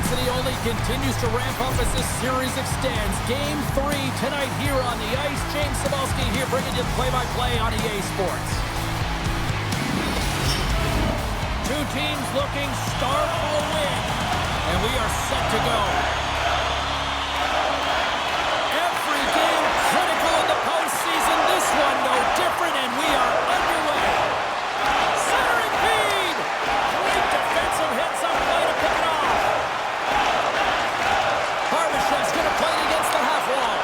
intensity only continues to ramp up as this series extends. Game 3 tonight here on the ice. James Cybulski here bringing you the play-by-play on EA Sports. Two teams looking star for a win, and we are set to go. Every game critical in the postseason. This one no different, and we are underway. Centering feed! Great defensive hits up play to pick it off. Barbashev's going to play it against the half wall.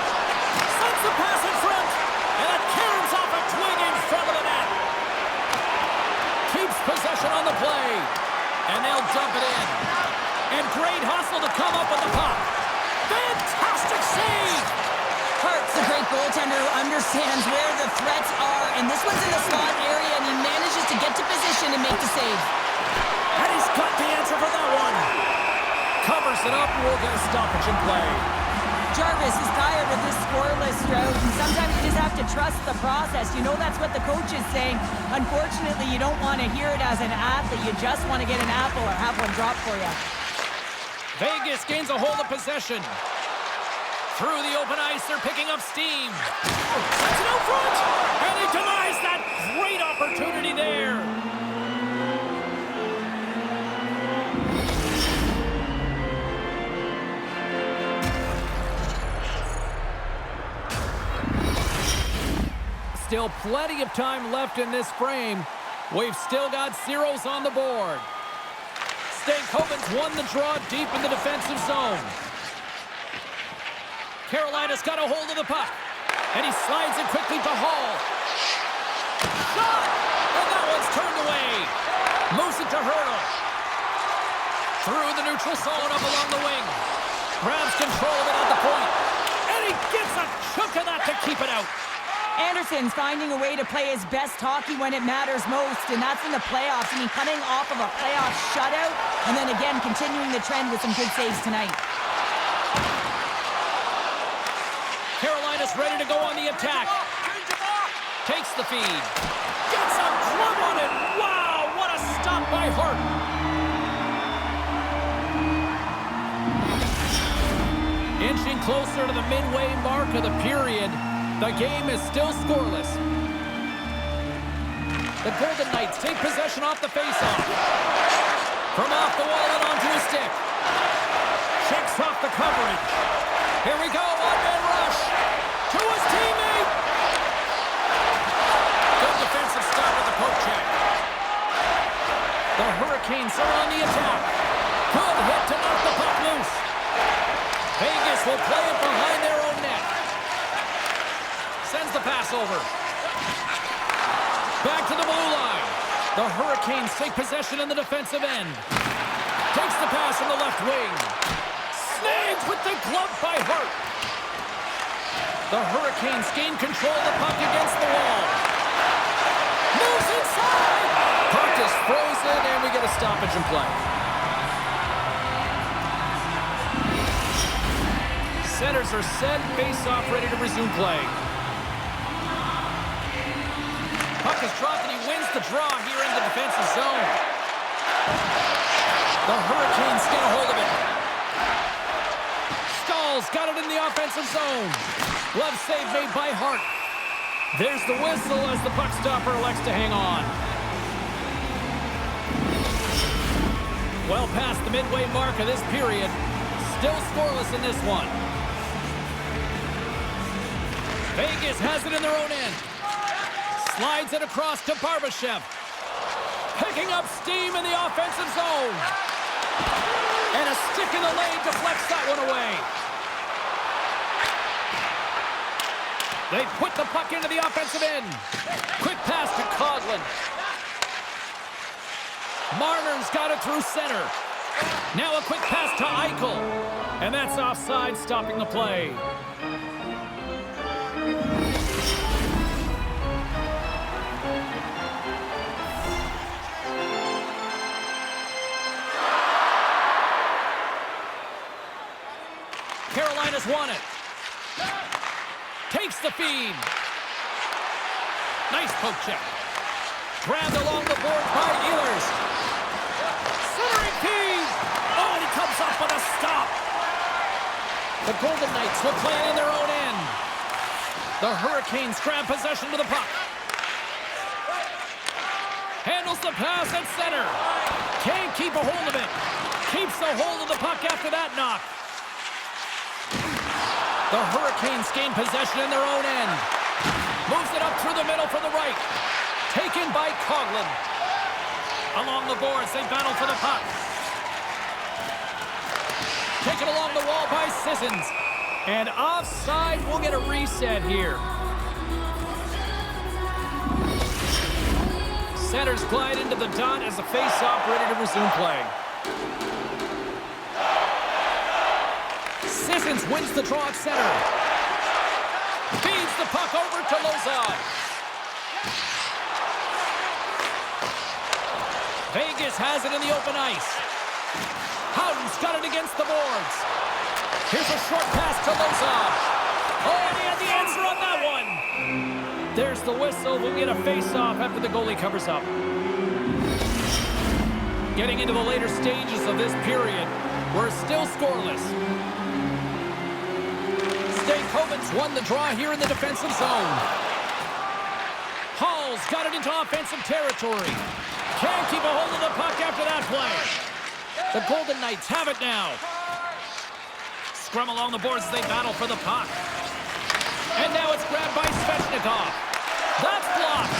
Sends the pass in front, and it caroms off a twig in front of the net. Keeps possession on the play, and they'll dump it in. And great hustle to come up with the puck. Fantastic save! Hart's a great goaltender who understands where the threats are, and this one's in the slot area, and he manages to get to position and make the save. And he's got the answer for that one. Covers it up, and we'll get a stoppage in play. Jarvis is tired of this scoreless drought, and sometimes you just have to trust the process. You know that's what the coach is saying. Unfortunately, you don't want to hear it as an athlete. You just want to get an apple or have one drop for you. Vegas gains a hold of possession. Through the open ice, they're picking up steam. Sets it out front, and he denies that great opportunity there. Still plenty of time left in this frame. We've still got zeros on the board. Stankoven's won the draw deep in the defensive zone. Carolina's got a hold of the puck, and he slides it quickly to Hall. Shot! And that one's turned away. Moves it to Hurdle. Through the neutral zone up along the wing. Grabs control of it at the point. And he gets a chunk of that to keep it out. Anderson's finding a way to play his best hockey when it matters most, and that's in the playoffs. And he's coming off of a playoff shutout, and then again continuing the trend with some good saves tonight. Carolina's ready to go on the attack. Takes the feed. Gets a glove on it. Wow, what a stop by Hart. Inching closer to the midway mark of the period. The game is still scoreless. The Golden Knights take possession off the faceoff. From off the wall and onto his stick. Shakes off the coverage. Here we go, one-man rush. To his teammate. Good defensive stop with the poke check. The Hurricanes are on the attack. Good hit to knock the puck loose. Vegas will play it behind their own net. Sends the pass over. Back to the blue line. The Hurricanes take possession in the defensive end. Takes the pass from the left wing. Snagged with the glove by Hart. The Hurricanes gain control of the puck against the wall. Moves inside. Puck is frozen, and we get a stoppage in play. Centers are set, face-off ready to resume play. Puck is dropped, and he wins the draw here in the defensive zone. The Hurricanes get a hold of it. Stahl's got it in the offensive zone. Glove save made by Hart. There's the whistle as the puck stopper elects to hang on. Well past the midway mark of this period. Still scoreless in this one. Vegas has it in their own end. Slides it across to Barbashev. Picking up steam in the offensive zone. And a stick in the lane deflects that one away. They put the puck into the offensive end. Quick pass to Coughlin. Marner's got it through center. Now a quick pass to Eichel. And that's offside, stopping the play. Carolina's won it. Takes the feed. Nice poke check. Grabbed along the board by Ehlers. Centering feed. Oh, and he comes up with a The Golden Knights will play it in their own end. The Hurricanes grab possession to the puck. Handles the pass at center. Can't keep a hold of it. Keeps the hold of the puck after that knock. The Hurricanes gain possession in their own end. Moves it up through the middle for the right. Taken by Coughlin. Along the boards, they battle for the puck. Taken along the wall by Sissons. And offside, we'll get a reset here. Centers glide into the dot as the face-off ready to resume play. Sissons wins the draw at center. Feeds the puck over to Lozon. Vegas has it in the open ice. Howden's got it against the boards. Here's a short pass to Lozon. Oh, and he had the answer on that one. There's the whistle. We'll get a face-off after the goalie covers up. Getting into the later stages of this period, we're still scoreless. Stankoven's won the draw here in the defensive zone. Hall's got it into offensive territory. Can't keep a hold of the puck after that play. The Golden Knights have it now. Scrum along the boards as they battle for the puck. And now it's grabbed by Svechnikov. That's blocked.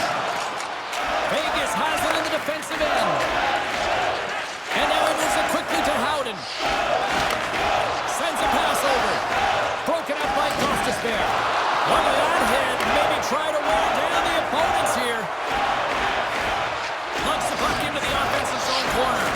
Vegas has it in the defensive end. And now he moves it quickly to Howden. Sends a pass over. Broken up by Gostisbehere. Look at that hit. Maybe try to wear down the opponents here. Lugs the puck into the offensive zone corner.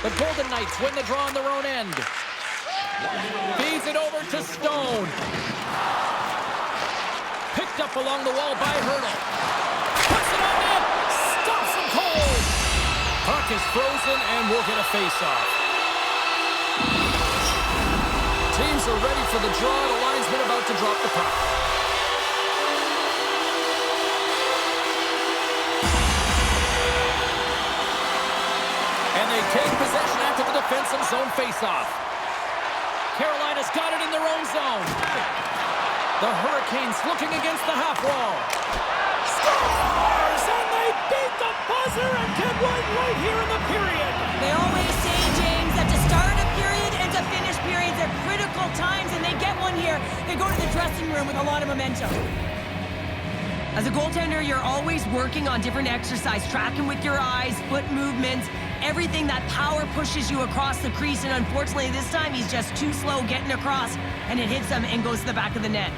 The Golden Knights win the draw on their own end. Feeds it over to Stone. Picked up along the wall by Hurdle. Puts it on net. Stops him cold. Puck is frozen and we'll get a face-off. Teams are ready for the draw. The linesman about to drop the puck. And they take possession after the defensive zone face-off. Carolina's got it in their own zone. The Hurricanes looking against the half wall. Scores! And they beat the buzzer and get one right here in the period. They always say, James, that to start a period and to finish periods are critical times, and they get one here. They go to the dressing room with a lot of momentum. As a goaltender, you're always working on different exercise, tracking with your eyes, foot movements, everything that power pushes you across the crease, and unfortunately this time he's just too slow getting across, and it hits him and goes to the back of the net.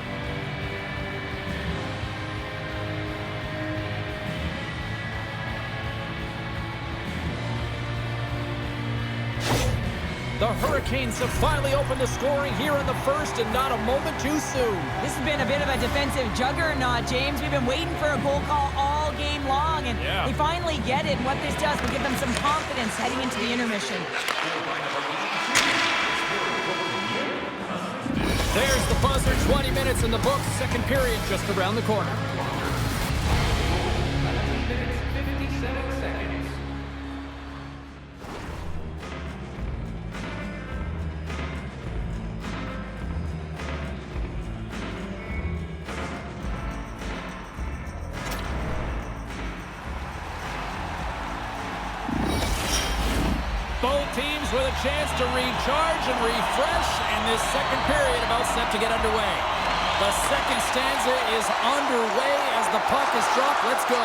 The Hurricanes have finally opened the scoring here in the first, and not a moment too soon. This has been a bit of a defensive juggernaut, James. We've been waiting for a goal call all game long, and they finally get it. And what this does will give them some confidence heading into the intermission. There's the buzzer, 20 minutes in the books. Second period just around the corner. Both teams with a chance to recharge and refresh, and this second period about set to get underway. The second stanza is underway as the puck is dropped. Let's go.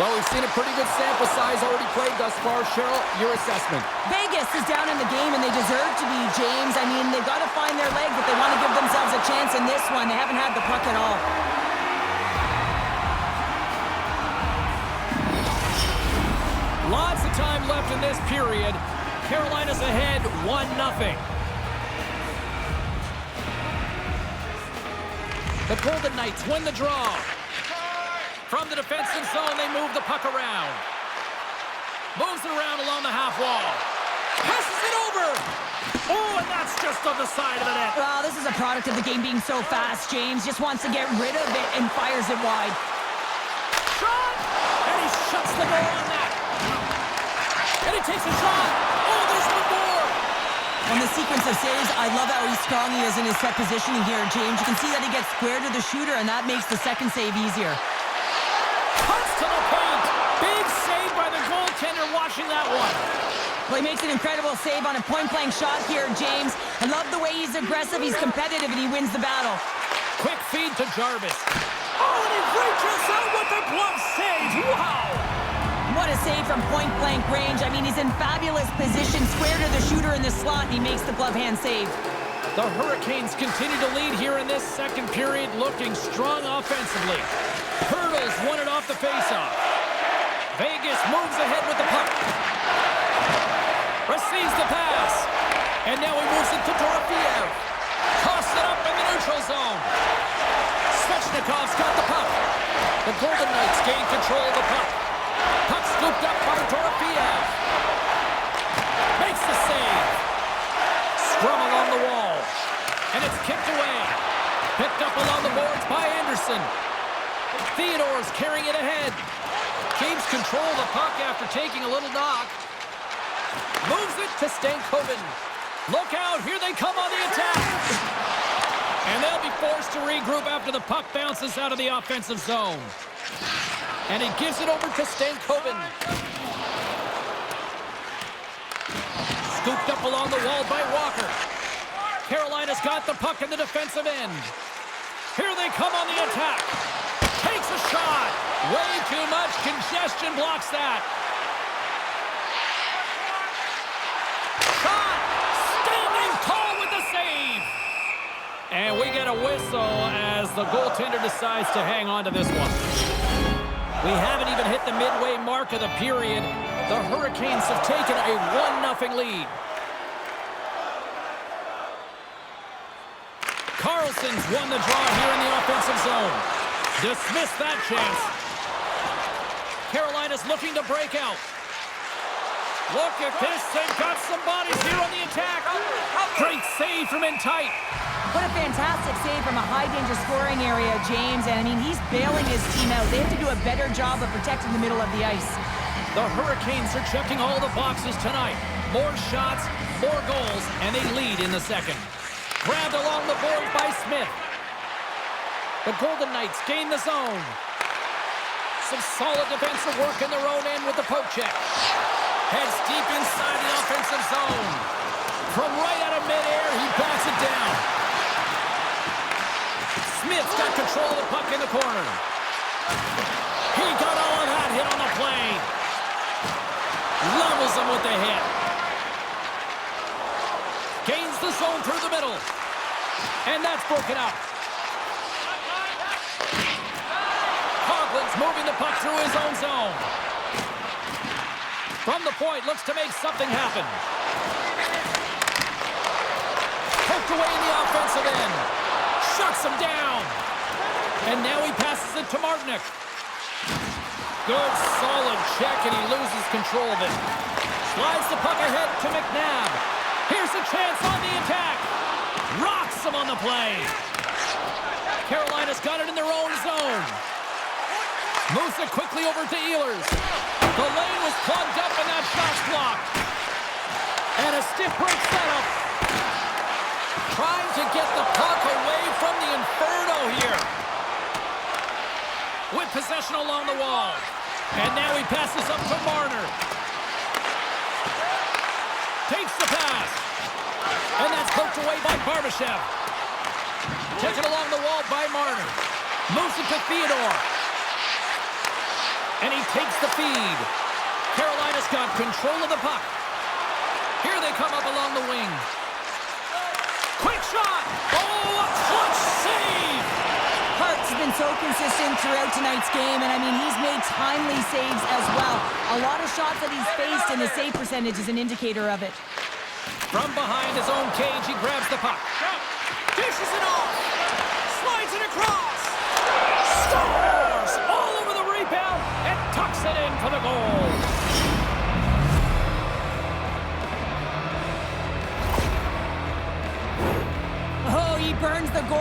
Well, we've seen a pretty good sample size already played thus far. Cheryl, your assessment. Vegas is down in the game, and they deserve to be, James. I mean, they've got to find their legs if they want to give themselves a chance in this one. They haven't had the puck at all. Lots of time left in this period. Carolina's ahead 1-0. The Golden Knights win the draw. From the defensive zone, they move the puck around. Moves it around along the half wall. Passes it over. Oh, and that's just on the side of the net. Well, this is a product of the game being so fast. James just wants to get rid of it and fires it wide. Shot! And he shuts the door on that. And he takes a shot. Oh, there's one more. On the sequence of saves, I love how strong he is in his set positioning here, James. You can see that he gets square to the shooter, and that makes the second save easier. Cuts to the paint. Big save by the goaltender watching that one. Well, he makes an incredible save on a point-blank shot here, James. I love the way he's aggressive, he's competitive, and he wins the battle. Quick feed to Jarvis. Oh, and he reaches out with the glove save. Wow! What a save from point-blank range. I mean, he's in fabulous position, square to the shooter in the slot, and he makes the glove hand save. The Hurricanes continue to lead here in this second period, looking strong offensively. Hurdles won it off the faceoff. Vegas moves ahead with the puck. Receives the pass. And now he moves it to Dorofeev. Toss it up in the neutral zone. Svechnikov's got the puck. The Golden Knights gain control of the puck. Puck scooped up by Dorofeev. Makes the save. Scrum along the wall. And it's kicked away. Picked up along the boards by Anderson. Theodore's carrying it ahead. Keeps control of the puck after taking a little knock. Moves it to Stankoven. Look out, here they come on the attack. And they'll be forced to regroup after the puck bounces out of the offensive zone. And he gives it over to Stankoven. Scooped up along the wall by Walker. Carolina's got the puck in the defensive end. Here they come on the attack. Takes a shot. Way too much congestion blocks that. Shot. Standing tall with the save. And we get a whistle as the goaltender decides to hang on to this one. We haven't even hit the midway mark of the period. The Hurricanes have taken a 1-0 lead. Carlson's won the draw here in the offensive zone. Dismiss that chance. Carolina's looking to break out. Look at this. They've got some bodies here on the attack. Great save from in tight. What a fantastic save from a high-danger scoring area, James. And, I mean, he's bailing his team out. They have to do a better job of protecting the middle of the ice. The Hurricanes are checking all the boxes tonight. More shots, more goals, and they lead in the second. Grabbed along the boards by Smith. The Golden Knights gain the zone. Some solid defensive work in their own end with the poke check. Heads deep inside the offensive zone. From right out of midair, he bats it down. Smith's got control of the puck in the corner. He got all of that hit on the play. Levels him with the hit. Gains the zone through the middle. And that's broken up. Coughlin's moving the puck through his own zone. From the point, looks to make something happen. Poked away in the offensive end. Shuts him down. And now he passes it to Martinick. Good, solid check, and he loses control of it. Slides the puck ahead to McNabb. Here's a chance on the attack. Rocks him on the play. Carolina's got it in their own zone. Moves it quickly over to Ehlers. The lane was plugged up and that shot's blocked. And a stiff break setup. Trying to get the puck away from the Inferno here. With possession along the wall. And now he passes up to Marner. Takes the pass. And that's poked away by Barbashev. Taken along the wall by Marner. Moves it to Theodore. And he takes the feed. Carolina's got control of the puck. Here they come up along the wing. Quick shot! Oh, a clutch save! Hart's been so consistent throughout tonight's game, and I mean, he's made timely saves as well. A lot of shots that he's faced, and his save percentage is an indicator of it. From behind his own cage, he grabs the puck. Dishes it off. Slides it across. Scores! All over the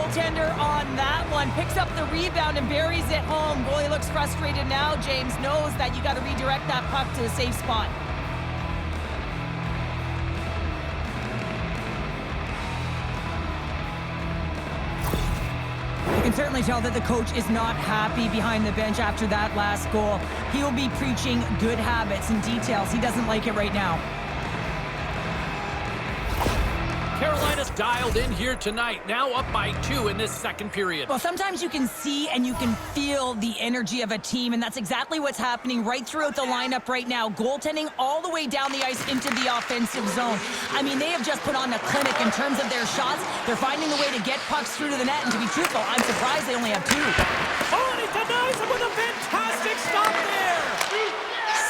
goaltender on that one. Picks up the rebound and buries it home. Goalie looks frustrated now. James knows that you got to redirect that puck to a safe spot. You can certainly tell that the coach is not happy behind the bench after that last goal. He will be preaching good habits and details. He doesn't like it right now. Carolina's dialed in here tonight, now up by 2 in this second period. Well, sometimes you can see and you can feel the energy of a team, and that's exactly what's happening right throughout the lineup right now. Goaltending all the way down the ice into the offensive zone. I mean, they have just put on a clinic in terms of their shots. They're finding a way to get pucks through to the net, and to be truthful, I'm surprised they only have 2. Oh, and he denies him with a fantastic stop there!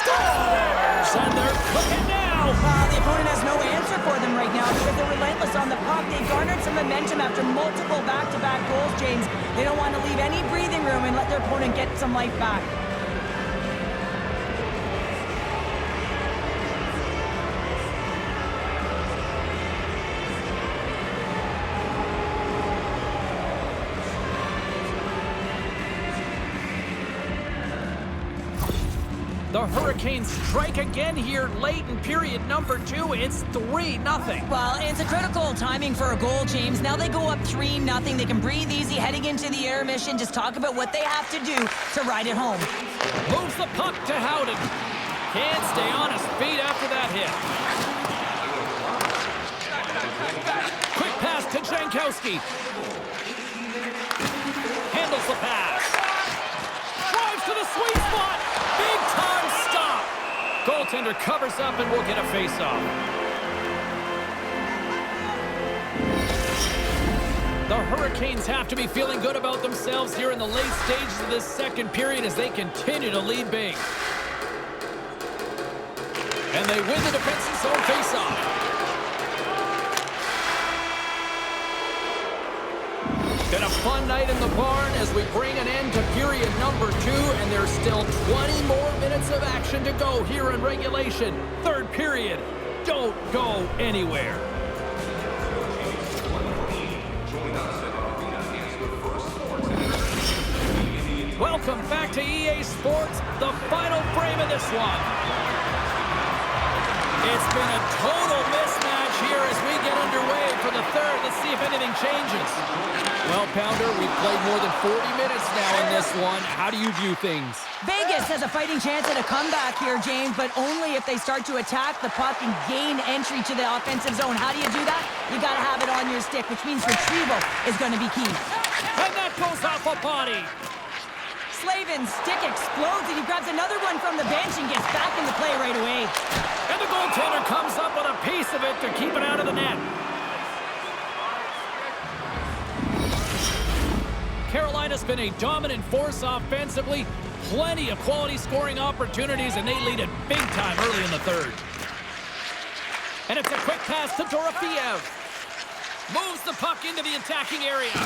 Scores! And they're cooking now! The opponent has no answer for them right now because they're relentless on the puck. They garnered some momentum after multiple back-to-back goals, James. They don't want to leave any breathing room and let their opponent get some life back. The Hurricanes strike again here late in period number 2. It's 3-0. Well, it's a critical timing for a goal, James. Now they go up 3-0. They can breathe easy heading into the intermission. Just talk about what they have to do to ride it home. Moves the puck to Howden. Can't stay on his feet after that hit. Quick pass to Jankowski. Handles the pass. Drives to the sweet spot. Big time stop. Goaltender covers up and will get a face-off. The Hurricanes have to be feeling good about themselves here in the late stages of this second period as they continue to lead big. And they win the defensive zone face-off. Been a fun night in the barn as we bring an end to period number 2, and there's still 20 more minutes of action to go here in regulation. Third period. Don't go anywhere. Welcome back to EA Sports, the final frame of this one. It's been a total mismatch here as we get underway for the third. Let's see if anything changes. Well, Pounder, we've played more than 40 minutes now in this one. How do you view things? Vegas has a fighting chance at a comeback here, James, but only if they start to attack the puck and gain entry to the offensive zone. How do you do that? You got to have it on your stick, which means retrieval is going to be key. And that goes off a body. Slavin's stick explodes, and he grabs another one from the bench and gets back into play right away. And the goaltender comes up with a piece of it to keep it out of the net. Carolina's been a dominant force offensively. Plenty of quality scoring opportunities, and they lead it big time early in the third. And it's a quick pass to Dorofeev. Moves the puck into the attacking area.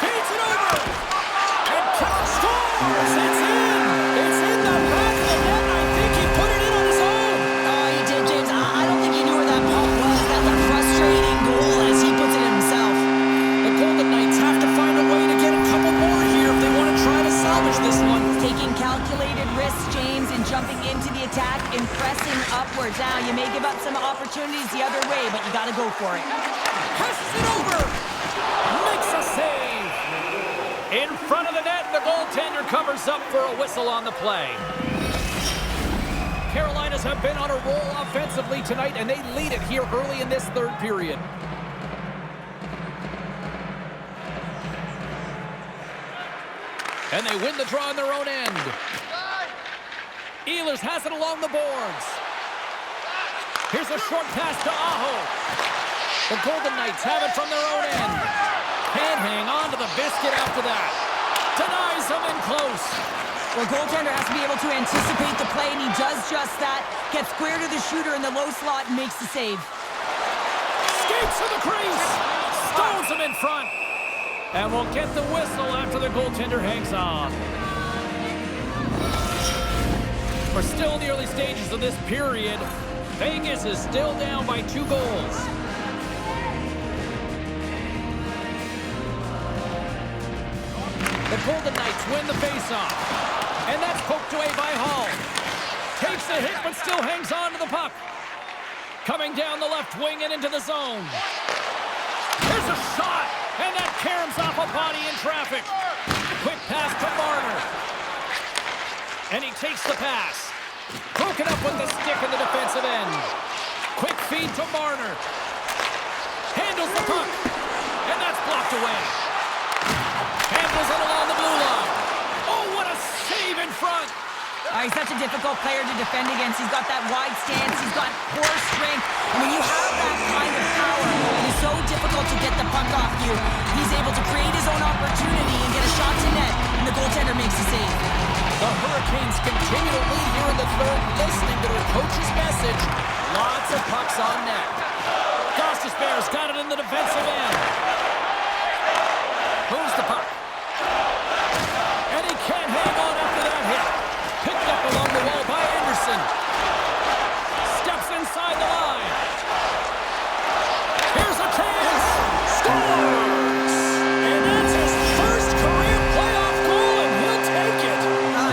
Feeds it over. And Couch scores! It's in! It's in the back of the net. I think he put it in on his own. Oh, he did, James. I don't think he knew where that puck was. That's a frustrating goal as he puts it himself. The Golden Knights have to find a way to get a couple more here if they want to try to salvage this one. Taking calculated risks, James, and jumping into the attack and pressing upwards. Now, you may give up some opportunities the other way, but you got to go for it. Passes it over. Makes a save. In front of the net, the goaltender covers up for a whistle on the play. Carolinas have been on a roll offensively tonight, and they lead it here early in this third period. And they win the draw on their own end. Ehlers has it along the boards. Here's a short pass to Aho. The Golden Knights have it from their own end. Can't hang on to the biscuit after that. Denies him in close. Well, goaltender has to be able to anticipate the play, and he does just that. Gets square to the shooter in the low slot and makes the save. Skates to the crease. Stones him in front. And we'll get the whistle after the goaltender hangs on. We're still in the early stages of this period. Vegas is still down by 2 goals. Golden Knights win the faceoff. And that's poked away by Hall. Takes a hit, but still hangs on to the puck. Coming down the left wing and into the zone. Here's a shot, and that caroms off a body in traffic. Quick pass to Marner. And he takes the pass. Broken up with the stick in the defensive end. Quick feed to Marner. Handles the puck. And that's blocked away. Handles it along the blue line. Oh, what a save in front. He's such a difficult player to defend against. He's got that wide stance. He's got core strength. And when you have that kind of power, it is so difficult to get the puck off you. He's able to create his own opportunity and get a shot to net, and the goaltender makes the save. The Hurricanes continue to lead here in the third, listening to their coach's message. Lots of pucks on net. Costas Bears got it in the defensive end. Moves the puck. And he can't hang on after that hit. Picked up along the wall by Anderson. Steps inside the line. Here's a chance. Scores! And that's his first career playoff goal, and he'll take it.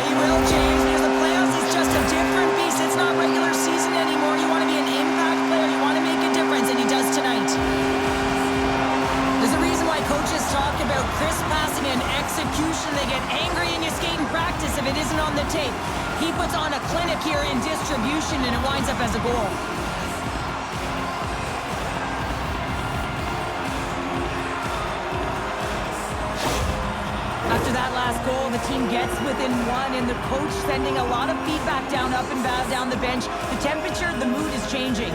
He will, James, because the playoffs is just a different beast. It's not regular season anymore. You want to be an impact player. You want to make a difference, and he does tonight. There's a reason why coaches talk about crisp passing and execution. They get angry and you skate in practice if it isn't on the tape. He puts on a clinic here in distribution, and it winds up as a goal. After that last goal, the team gets within one, and the coach sending a lot of feedback up and down the bench. The temperature, the mood is changing.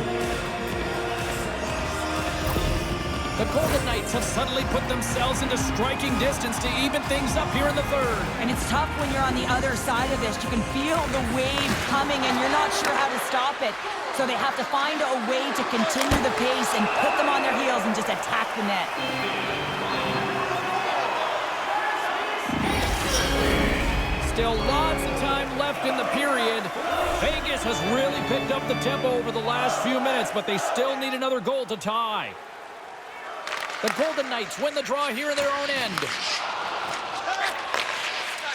The Golden Knights have suddenly put themselves into striking distance to even things up here in the third. And it's tough when you're on the other side of this. You can feel the wave coming, and you're not sure how to stop it. So they have to find a way to continue the pace and put them on their heels and just attack the net. Still lots of time left in the period. Vegas has really picked up the tempo over the last few minutes, but they still need another goal to tie. The Golden Knights win the draw here in their own end.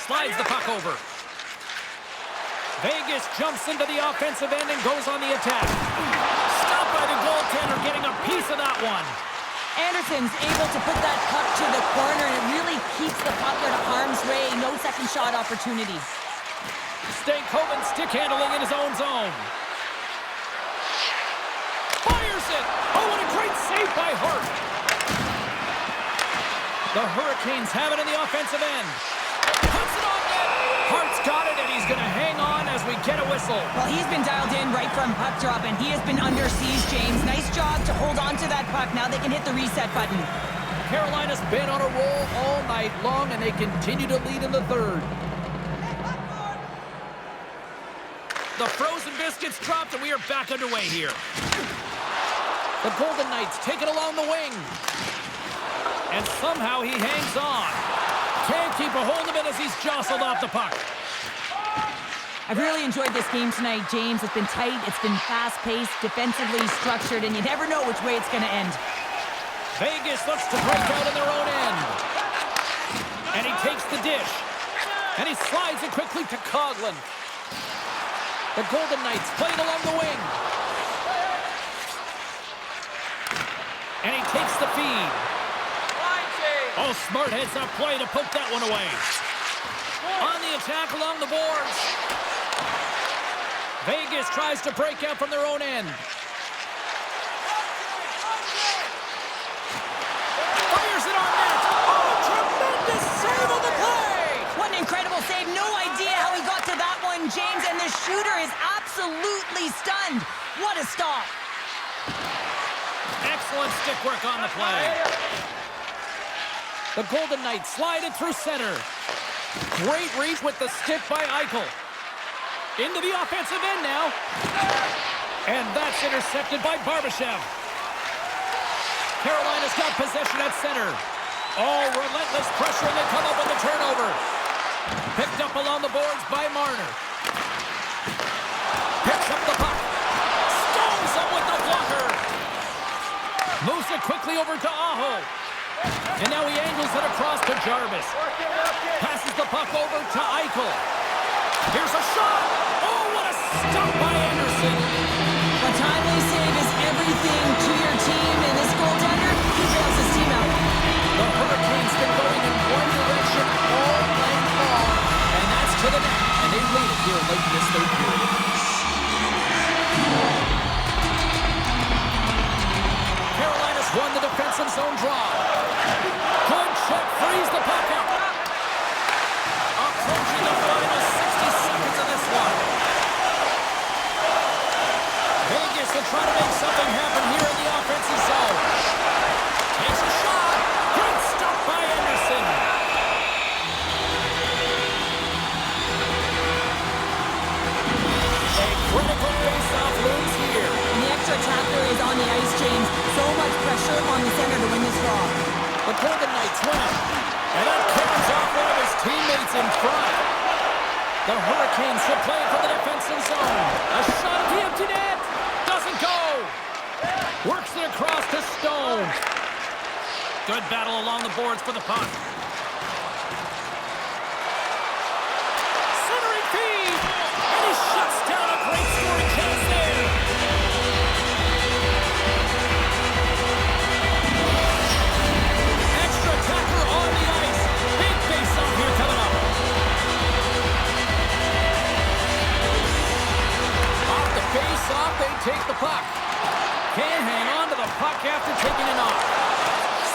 Slides the puck over. Vegas jumps into the offensive end and goes on the attack. Stopped by the goaltender, getting a piece of that one. Anderson's able to put that puck to the corner, and it really keeps the puck out of harm's way. No second shot opportunity. Stankoven stick handling in his own zone. Fires it! Oh, what a great save by Hart! The Hurricanes have it in the offensive end. Puts it on net! Hart's got it, and he's going to hang on as we get a whistle. Well, he's been dialed in right from puck drop, and he has been under siege, James. Nice job to hold on to that puck. Now they can hit the reset button. Carolina's been on a roll all night long, and they continue to lead in the third. The frozen biscuits dropped, and we are back underway here. The Golden Knights take it along the wing. And somehow he hangs on. Can't keep a hold of it as he's jostled off the puck. I've really enjoyed this game tonight, James. It's been tight, it's been fast-paced, defensively structured, and you never know which way it's going to end. Vegas looks to break out in their own end. And he takes the dish. And he slides it quickly to Coughlin. The Golden Knights play it along the wing. And he takes the feed. Oh, smart heads-up play to poke that one away. On the attack along the boards. Vegas tries to break out from their own end. Fires it on net. Oh, tremendous save on the play. What an incredible save. No idea how he got to that one, James, and the shooter is absolutely stunned. What a stop. Excellent stick work on the play. The Golden Knights slide it through center. Great reach with the stick by Eichel. Into the offensive end now. And that's intercepted by Barbashev. Carolina's got possession at center. Oh, relentless pressure, and they come up with a turnover. Picked up along the boards by Marner. Picks up the puck. Stones up with the blocker. Moves it quickly over to Aho. And now he angles it across to Jarvis. Passes the puck over to Eichel. Here's a shot. Oh, what a stop by Anderson. A timely save is everything to your team, and this goaltender, he bails his team out. The Hurricanes been going in one direction all night long, and that's to the net, and they lead it here late in this third period. Carolina's won the defensive zone draw. Good check, frees the puck out. Approaching the final 60 seconds of this one. Vegas will try to make something happen here in the offensive zone. Takes a shot. Great stop by Anderson. A critical face-off looms here. And the extra tackler is on the ice, James. So much pressure on the center to win this draw. The Golden Knights win it. And that carries off one of his teammates in front. The Hurricanes should play for the defensive zone. A shot at the empty net. Doesn't go. Works it across to Stone. Good battle along the boards for the puck. Centering feed. And he shuts down a great scoring chance there. Extra attacker on the ice. Big face-off here coming up. Off the face-off, they take the puck. Can't hang on to the puck after taking it off.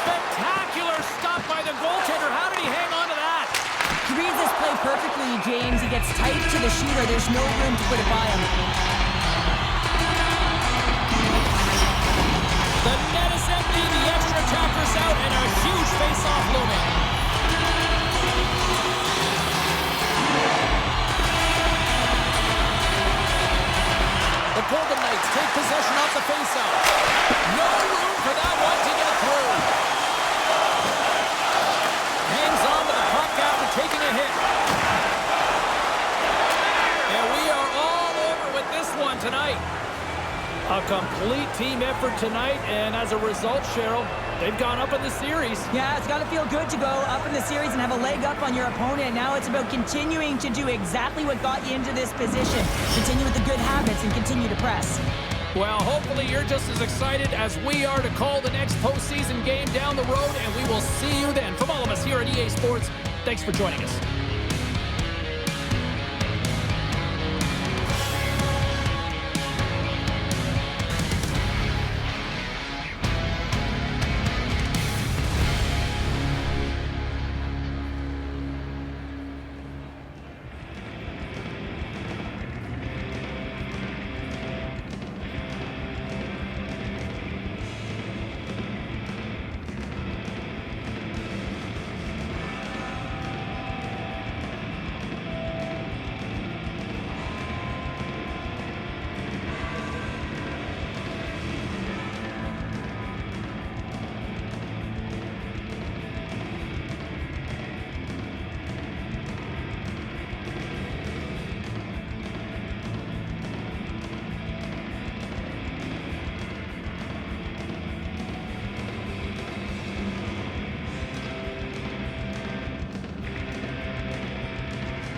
Spectacular stop by the goaltender. How did he hang on to that? He reads this play perfectly, James. He gets tight to the shooter. There's no room to put it by him. The net is empty. The extra attacker's out, and a huge face-off looming. The Golden Knights take possession off the face-off. No room for that one to get through. Hangs on to the puck after taking a hit. And we are all over with this one tonight. A complete team effort tonight, and as a result, Cheryl, they've gone up in the series. Yeah, it's got to feel good to go up in the series and have a leg up on your opponent. Now it's about continuing to do exactly what got you into this position. Continue with the good habits and continue to press. Well, hopefully you're just as excited as we are to call the next postseason game down the road, and we will see you then. From all of us here at EA Sports, thanks for joining us.